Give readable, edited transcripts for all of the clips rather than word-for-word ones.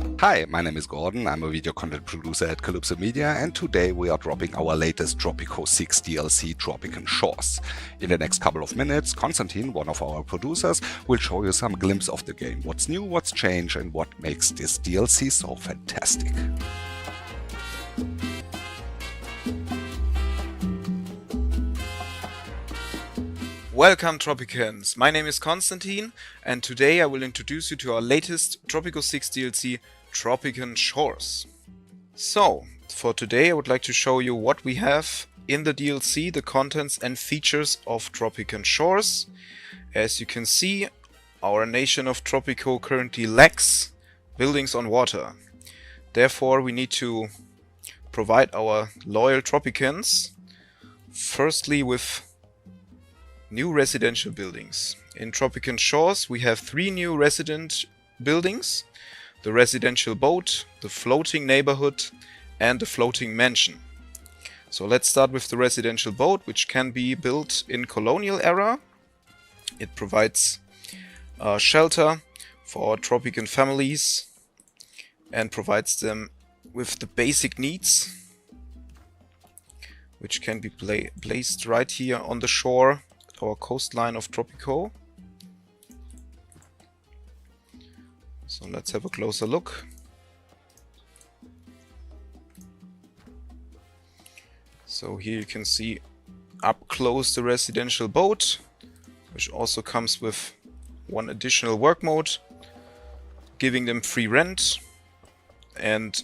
Hi, my name is Gordon, I'm a video content producer at Kalypso Media, and today we are dropping our latest Tropico 6 DLC, Tropican Shores. In the next couple of minutes, Konstantin, one of our producers, will show you some glimpse of the game, what's new, what's changed, and what makes this DLC so fantastic. Welcome Tropicans, my name is Konstantin and today I will introduce you to our latest Tropico 6 DLC, Tropican Shores. So, for today I would like to show you what we have in the DLC, the contents and features of Tropican Shores. As you can see, our nation of Tropico currently lacks buildings on water. Therefore we need to provide our loyal Tropicans firstly with new residential buildings. In Tropican Shores we have 3 new resident buildings: the residential boat, the floating neighborhood and the floating mansion. So let's start with the residential boat, which can be built in colonial era. It provides shelter for Tropican families and provides them with the basic needs, which can be placed right here on the shore, our coastline of Tropico. So let's have a closer look. So here you can see up close the residential boat, which also comes with one additional work mode, giving them free rent and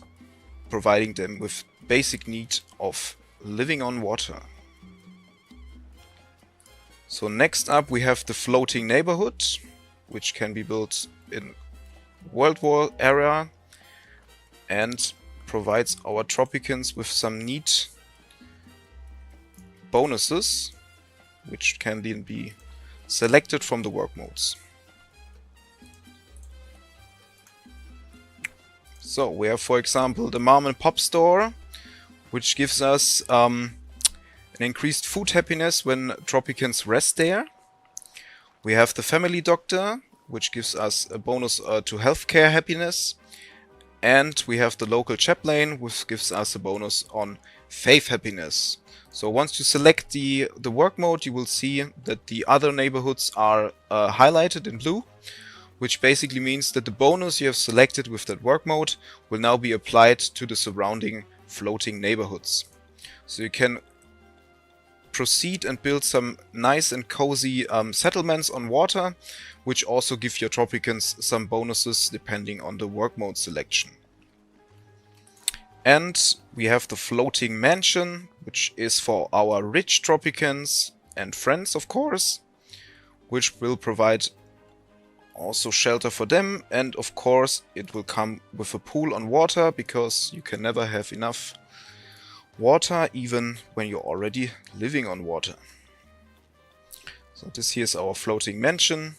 providing them with basic need of living on water. So next up we have the floating neighborhood, which can be built in World War era and provides our Tropicans with some neat bonuses, which can then be selected from the work modes. So we have, for example, the mom and pop store, which gives us an increased food happiness when Tropicans rest there. We have the family doctor, which gives us a bonus to healthcare happiness. And we have the local chaplain, which gives us a bonus on faith happiness. So once you select the work mode, you will see that the other neighborhoods are highlighted in blue, which basically means that the bonus you have selected with that work mode will now be applied to the surrounding floating neighborhoods. So you can proceed and build some nice and cozy settlements on water, which also give your Tropicans some bonuses depending on the work mode selection. And we have the floating mansion, which is for our rich Tropicans and friends, of course, which will provide also shelter for them, and of course it will come with a pool on water, because you can never have enough water even when you're already living on water. So this here is our floating mansion,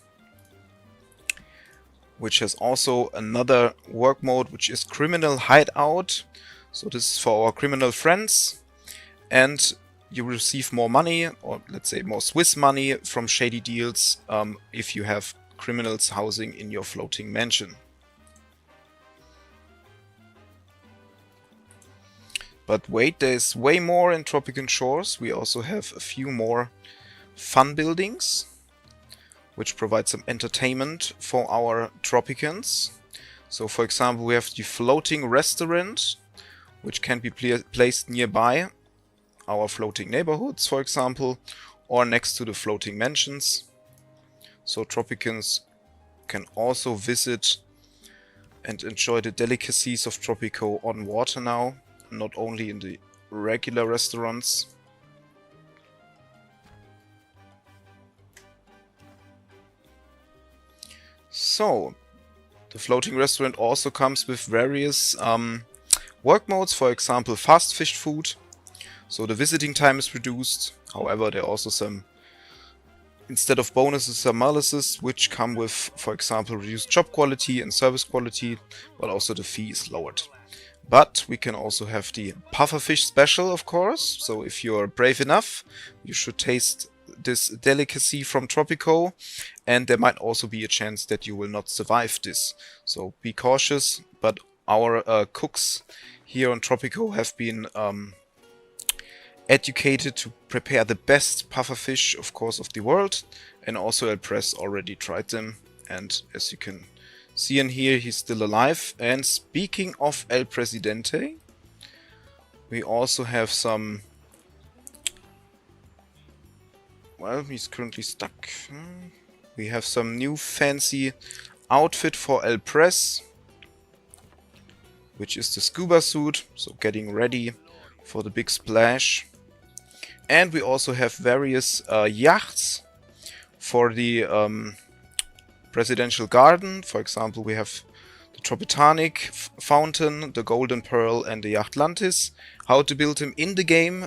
which has also another work mode, which is criminal hideout. So this is for our criminal friends, and you receive more money, or let's say more Swiss money, from shady deals if you have criminals housing in your floating mansion. But wait, there's way more in Tropican Shores. We also have a few more fun buildings, which provide some entertainment for our Tropicans. So for example, we have the floating restaurant, which can be placed nearby our floating neighborhoods, for example, or next to the floating mansions. So Tropicans can also visit and enjoy the delicacies of Tropico on water now, not only in the regular restaurants. So, the floating restaurant also comes with various work modes, for example fast fish food. So the visiting time is reduced. However, there are also some, instead of bonuses, some maluses, which come with, for example, reduced job quality and service quality, but also the fee is lowered. But we can also have the pufferfish special, of course. So if you're brave enough, you should taste this delicacy from Tropico, and there might also be a chance that you will not survive this. So be cautious, but our cooks here on Tropico have been educated to prepare the best pufferfish, of course, of the world, and also El Pres already tried them, and as you can see in here, he's still alive. And speaking of El Presidente, we also have some... Well, he's currently stuck. We have some new fancy outfit for El Pres, which is the scuba suit, so getting ready for the big splash. And we also have various yachts for the presidential garden. For example, we have the Tropitanic fountain, the Golden Pearl, and the Yacht Atlantis. How to build them in the game,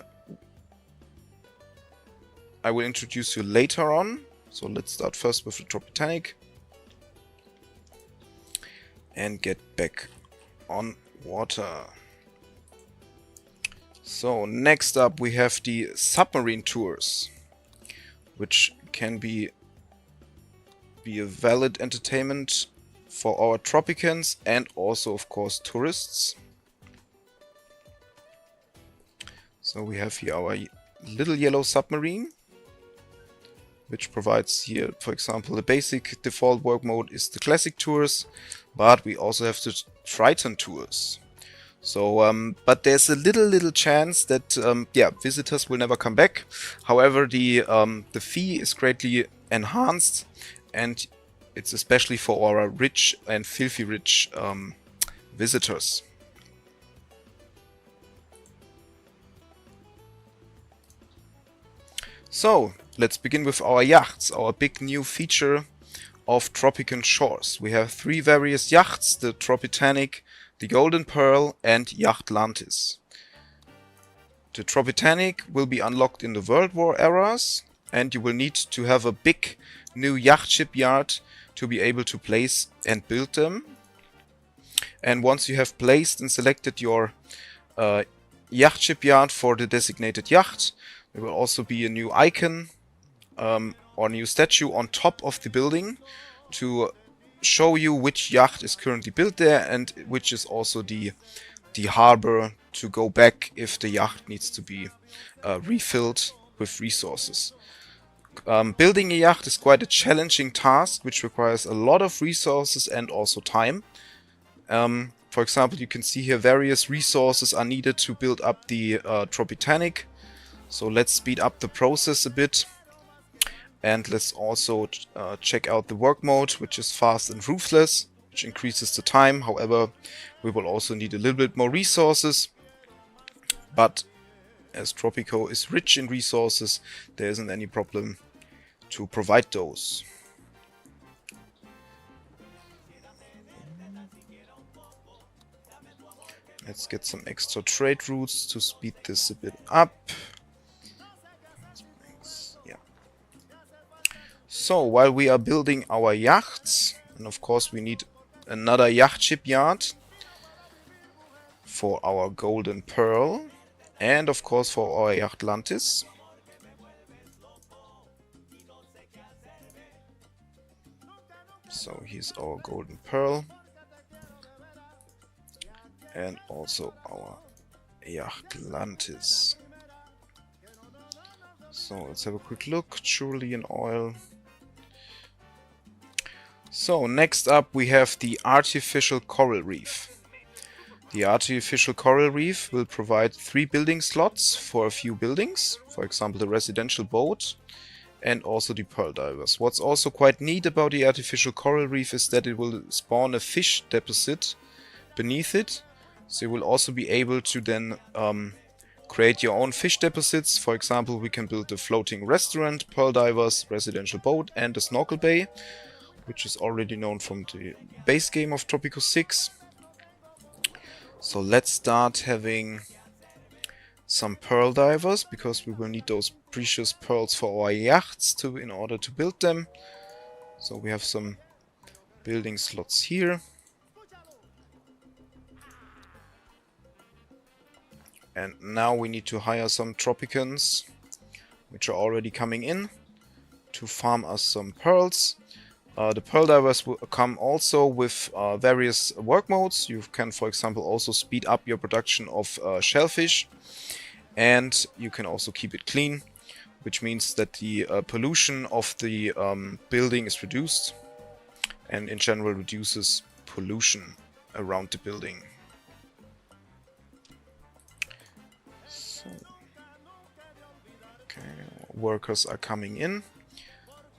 I will introduce you later on. So let's start first with the Tropitanic and get back on water. So next up we have the submarine tours, which can be a valid entertainment for our Tropicans and also of course tourists. So we have here our little yellow submarine, which provides here, for example, the basic default work mode is the classic tours, but we also have the Triton tours. So, but there's a little chance that yeah, visitors will never come back. However, the fee is greatly enhanced, and it's especially for our rich and filthy rich visitors. So let's begin with our yachts, our big new feature of Tropican Shores. We have 3 various yachts: the Tropitanic, the Golden Pearl, and Yacht Atlantis. The Tropitanic will be unlocked in the World War eras, and you will need to have a big new yacht shipyard to be able to place and build them. And once you have placed and selected your yacht shipyard for the designated yacht, there will also be a new icon or new statue on top of the building to show you which yacht is currently built there and which is also the harbor to go back if the yacht needs to be refilled with resources. Building a yacht is quite a challenging task, which requires a lot of resources and also time. For example, you can see here various resources are needed to build up the Tropitanic. So let's speed up the process a bit. And let's also check out the work mode, which is fast and ruthless, which increases the time. However, we will also need a little bit more resources. But as Tropico is rich in resources, there isn't any problem to provide those. Let's get some extra trade routes to speed this a bit up. So while we are building our yachts, and of course we need another yacht shipyard for our Golden Pearl, and of course for our Yacht Atlantis. So here's our Golden Pearl, and also our Yacht Atlantis. So let's have a quick look. Cerulean oil. So next up we have the artificial coral reef. The artificial coral reef will provide 3 building slots for a few buildings, for example the residential boat and also the pearl divers. What's also quite neat about the artificial coral reef is that it will spawn a fish deposit beneath it, so you will also be able to then create your own fish deposits. For example, we can build a floating restaurant, pearl divers, residential boat and a snorkel bay, which is already known from the base game of Tropico 6. So let's start having some pearl divers, because we will need those precious pearls for our yachts in order to build them. So we have some building slots here. And now we need to hire some Tropicans, which are already coming in, to farm us some pearls. The Pearl Divers will come also with various work modes. You can, for example, also speed up your production of shellfish, and you can also keep it clean, which means that the pollution of the building is reduced, and in general reduces pollution around the building. So, okay, workers are coming in,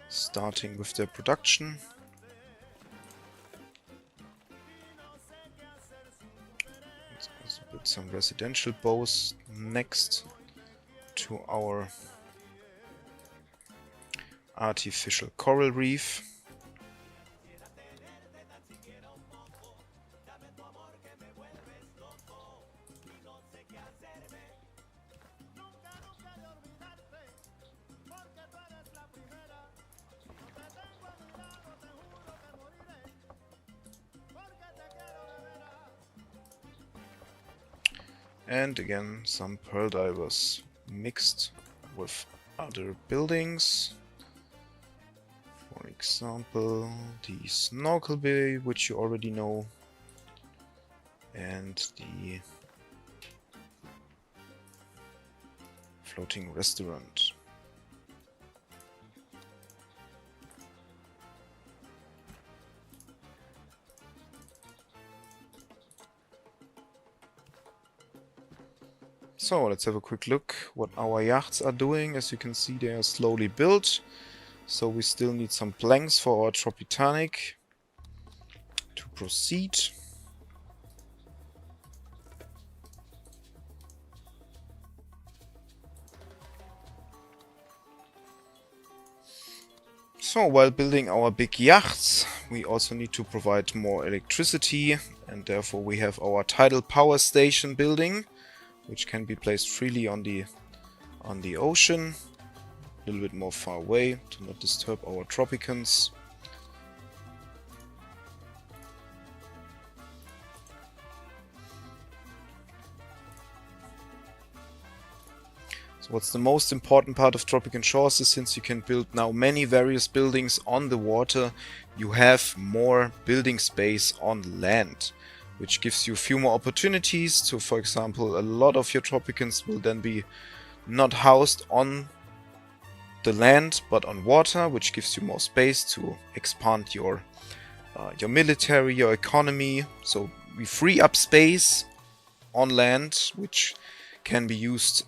starting with their production. Let's also build some residential bows next to our artificial coral reef. And again, some pearl divers mixed with other buildings. For example, the snorkel bay, which you already know, and the floating restaurant. So let's have a quick look what our yachts are doing. As you can see, they are slowly built. So we still need some planks for our Tropitanic to proceed. So while building our big yachts, we also need to provide more electricity, and therefore we have our tidal power station building, which can be placed freely on the ocean, a little bit more far away to not disturb our Tropicans. So what's the most important part of Tropican Shores is, since you can build now many various buildings on the water, you have more building space on land, which gives you a few more opportunities to, for example, a lot of your Tropicans will then be not housed on the land but on water, which gives you more space to expand your military, your economy. So we free up space on land, which can be used,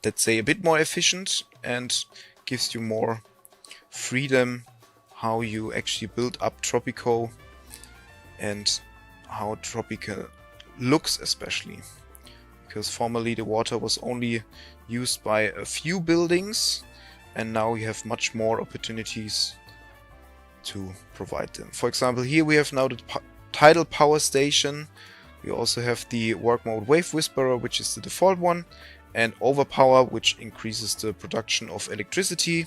let's say, a bit more efficient, and gives you more freedom how you actually build up Tropico and how Tropica looks, especially because formerly the water was only used by a few buildings, and now you have much more opportunities to provide them. For example, here we have now the tidal power station. We also have the work mode Wave Whisperer, which is the default one, and Overpower, which increases the production of electricity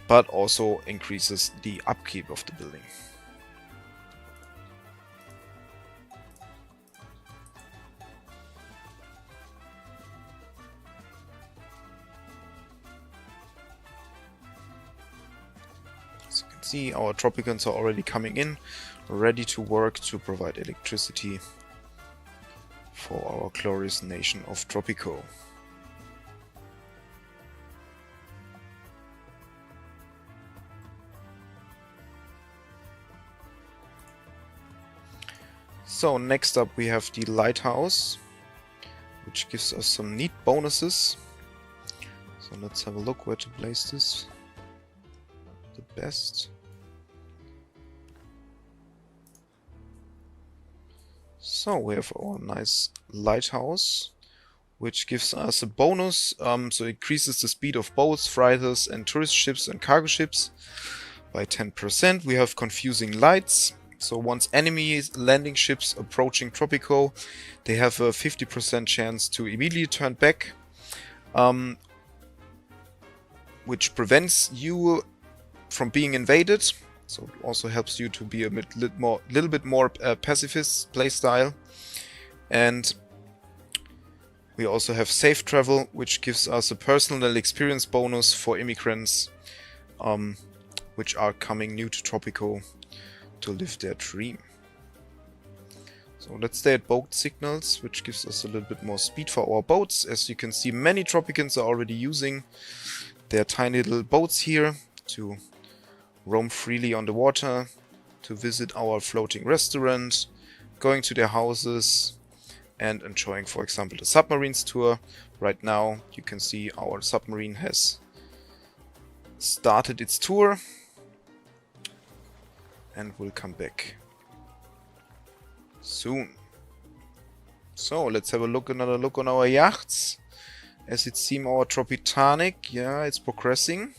but also increases the upkeep of the building. As you can see, our Tropicans are already coming in, ready to work to provide electricity for our glorious nation of Tropico. So next up we have the Lighthouse, which gives us some neat bonuses. So let's have a look where to place this the best. So we have our nice lighthouse, which gives us a bonus, so it increases the speed of boats, freighters and tourist ships and cargo ships by 10%. We have confusing lights, so once enemy landing ships approaching Tropico, they have a 50% chance to immediately turn back, which prevents you from being invaded. So it also helps you to be a little bit more pacifist playstyle. And we also have safe travel, which gives us a personal experience bonus for immigrants which are coming new to Tropico to live their dream. So let's stay at boat signals, which gives us a little bit more speed for our boats. As you can see, many Tropicans are already using their tiny little boats here to roam freely on the water, to visit our floating restaurant, going to their houses, and enjoying, for example, the submarines tour. Right now, you can see our submarine has started its tour and will come back soon. So let's have another look on our yachts. As it seems, our Tropitanic, yeah, it's progressing.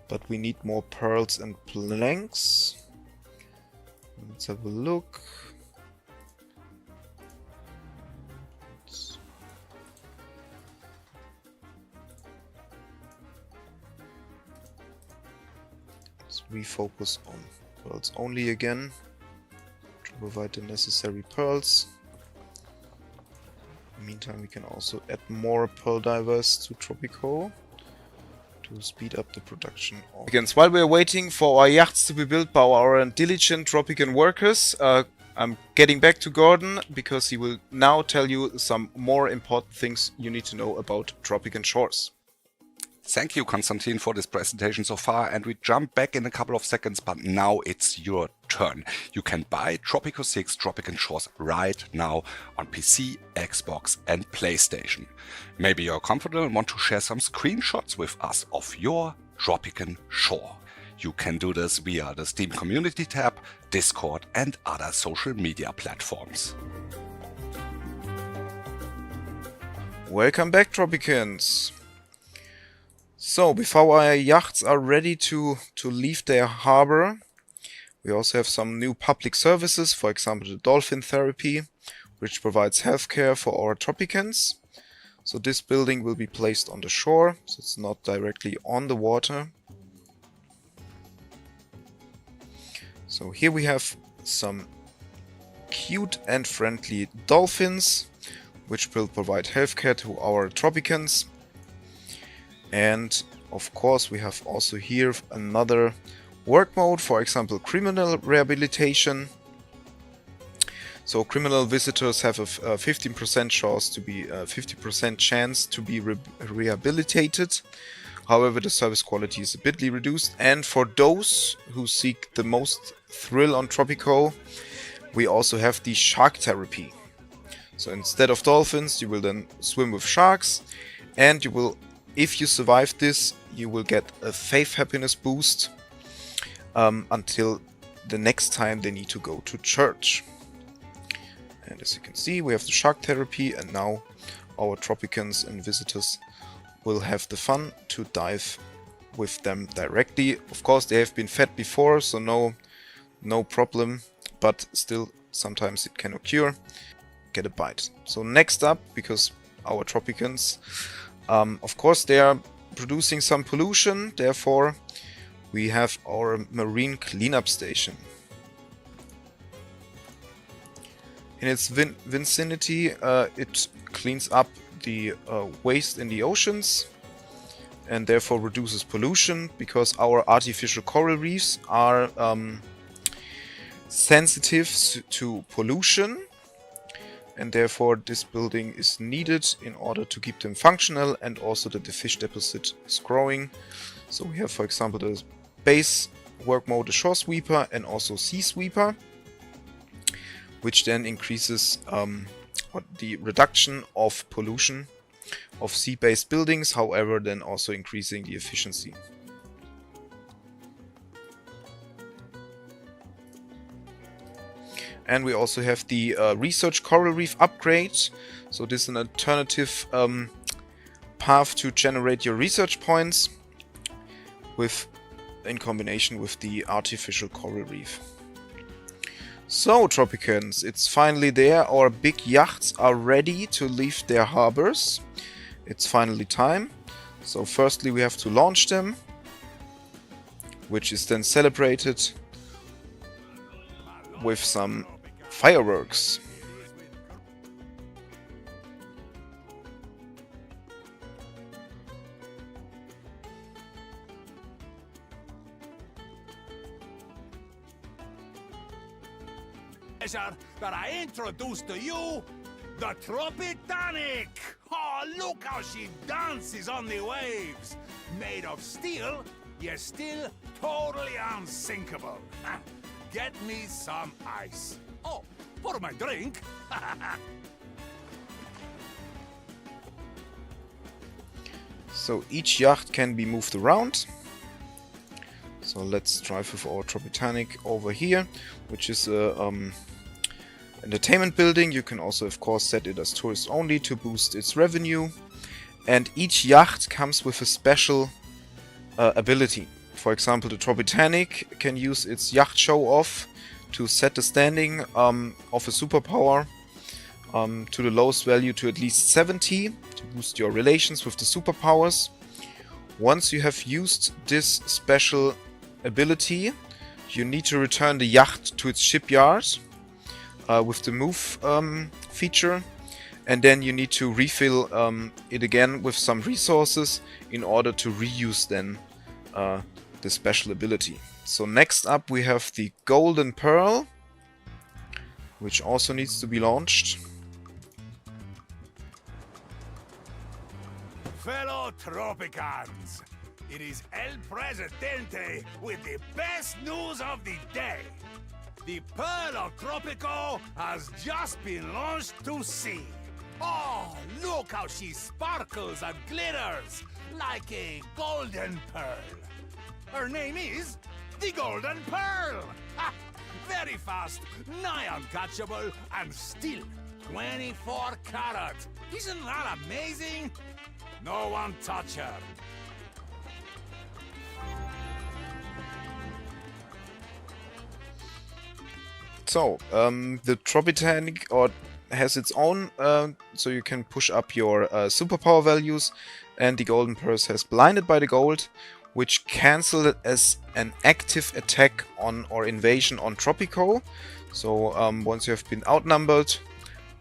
But we need more pearls and planks. Let's have a look. Let's refocus on pearls only again to provide the necessary pearls. In the meantime, we can also add more pearl divers to Tropico to speed up the production of... While we are waiting for our yachts to be built by our diligent Tropican workers, I'm getting back to Gordon because he will now tell you some more important things you need to know about Tropican Shores. Thank you, Konstantin, for this presentation so far, and we jump back in a couple of seconds, but now it's your turn. You can buy Tropico 6 Tropican Shores right now on PC, Xbox and PlayStation. Maybe you're comfortable and want to share some screenshots with us of your Tropican shore. You can do this via the Steam Community tab, Discord and other social media platforms. Welcome back, Tropicans! So, before our yachts are ready to leave their harbor, we also have some new public services, for example the dolphin therapy, which provides healthcare for our Tropicans. So this building will be placed on the shore, so it's not directly on the water. So here we have some cute and friendly dolphins, which will provide healthcare to our Tropicans. And of course we have also here another work mode, for example criminal rehabilitation. So criminal visitors have a 15% chance to be rehabilitated. However, the service quality is a bit reduced. And for those who seek the most thrill on Tropico, we also have the shark therapy. So instead of dolphins, you will then swim with sharks, and you will, if you survive this, you will get a faith happiness boost until the next time they need to go to church. And as you can see, we have the shark therapy, and now our Tropicans and visitors will have the fun to dive with them directly. Of course, they have been fed before, so no problem, but still sometimes it can occur. Get a bite. So next up, because our Tropicans, of course, they are producing some pollution, therefore we have our marine cleanup station. In its vicinity, it cleans up the waste in the oceans and therefore reduces pollution, because our artificial coral reefs are sensitive to pollution, and therefore this building is needed in order to keep them functional, and also that the fish deposit is growing. So we have, for example, the base work mode, the shore sweeper, and also sea sweeper, which then increases the reduction of pollution of sea-based buildings, however then also increasing the efficiency. And we also have the research coral reef upgrade. So this is an alternative path to generate your research points in combination with the artificial coral reef. So Tropicans, it's finally there. Our big yachts are ready to leave their harbors. It's finally time. So firstly we have to launch them, which is then celebrated with some fireworks. pleasure that I introduce to you the Tropitanic. Oh, look how she dances on the waves. Made of steel, yet still totally unsinkable. Get me some ice. Oh, for my drink. So each yacht can be moved around. So let's drive with our Tropitanic over here, which is a entertainment building. You can also, of course, set it as tourist only to boost its revenue. And each yacht comes with a special ability. For example, the Tropitanic can use its yacht show off to set the standing of a superpower to the lowest value to at least 70 to boost your relations with the superpowers. Once you have used this special ability, you need to return the yacht to its shipyard with the move feature, and then you need to refill it again with some resources in order to reuse then the special ability. So next up we have the Golden Pearl, which also needs to be launched. Fellow Tropicans, it is El Presidente with the best news of the day. The Pearl of Tropico has just been launched to sea. Oh, look how she sparkles and glitters like a golden pearl. Her name is the Golden Pearl. Ha! Very fast, nigh uncatchable, and still 24 karat. Isn't that amazing? No one touch her. So, the Tropitanic has its own, so you can push up your superpower values, and the Golden Purse has Blinded by the Gold, which cancel it as an active attack on or invasion on Tropico. So once you have been outnumbered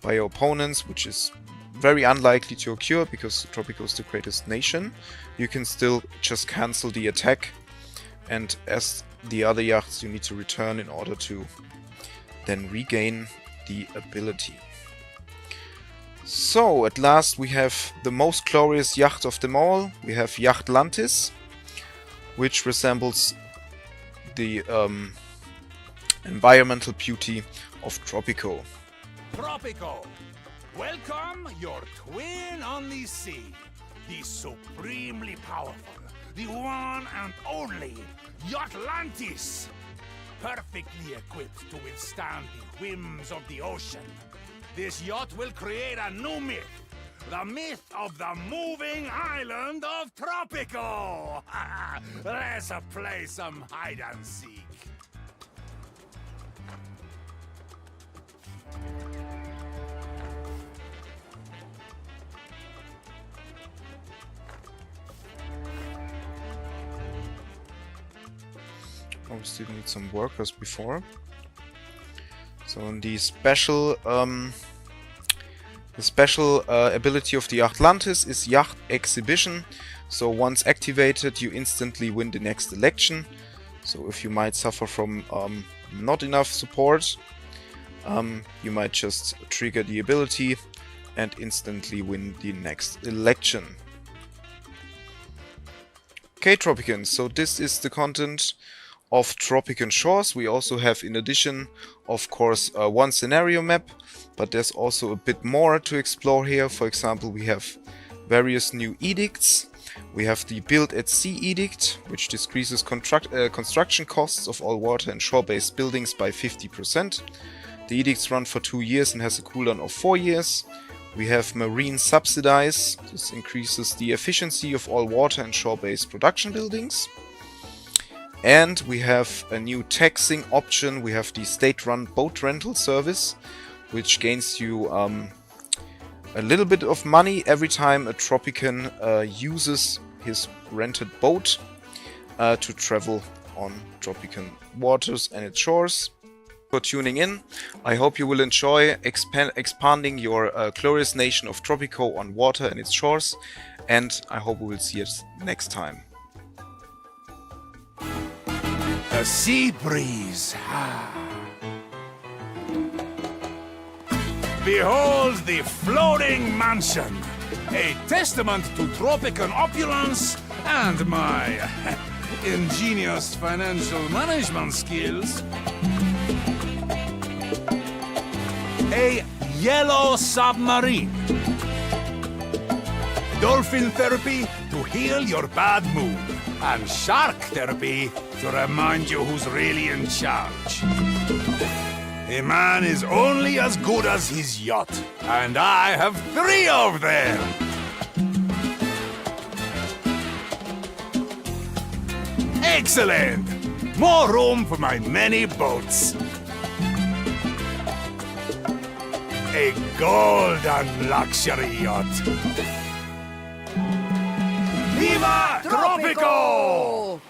by your opponents, which is very unlikely to occur because Tropico is the greatest nation, you can still just cancel the attack, and as the other yachts you need to return in order to then regain the ability. So at last we have the most glorious yacht of them all. We have Yachtlantis, which resembles the environmental beauty of Tropico. Tropico, welcome your twin on the sea, the supremely powerful, the one and only Yachtlantis, perfectly equipped to withstand the whims of the ocean. This yacht will create a new myth, the myth of the moving island of Tropico. Let's play some hide and seek. Obviously we need some workers before. So in the special ability of the Yachtlantis is Yacht Exhibition. So once activated you instantly win the next election. So if you might suffer from not enough support, you might just trigger the ability and instantly win the next election. Okay, Tropicans, so this is the content of Tropican Shores. We also have, in addition, of course, one scenario map, but there's also a bit more to explore here. For example, we have various new edicts. We have the Build at Sea Edict, which decreases construction costs of all water and shore-based buildings by 50%. The edicts run for 2 years and has a cooldown of 4 years. We have Marine Subsidize. This increases the efficiency of all water and shore-based production buildings. And we have a new taxing option. We have the state-run boat rental service, which gains you a little bit of money every time a Tropican uses his rented boat to travel on Tropican waters and its shores. For tuning in, I hope you will enjoy expanding your glorious nation of Tropico on water and its shores, and I hope we will see it next time. The sea breeze. Behold the floating mansion, a testament to Tropican opulence and my ingenious financial management skills. A yellow submarine. Dolphin therapy to heal your bad mood, and shark therapy to remind you who's really in charge. A man is only as good as his yacht, and I have 3 of them! Excellent! More room for my many boats. A golden luxury yacht. Viva Tropico!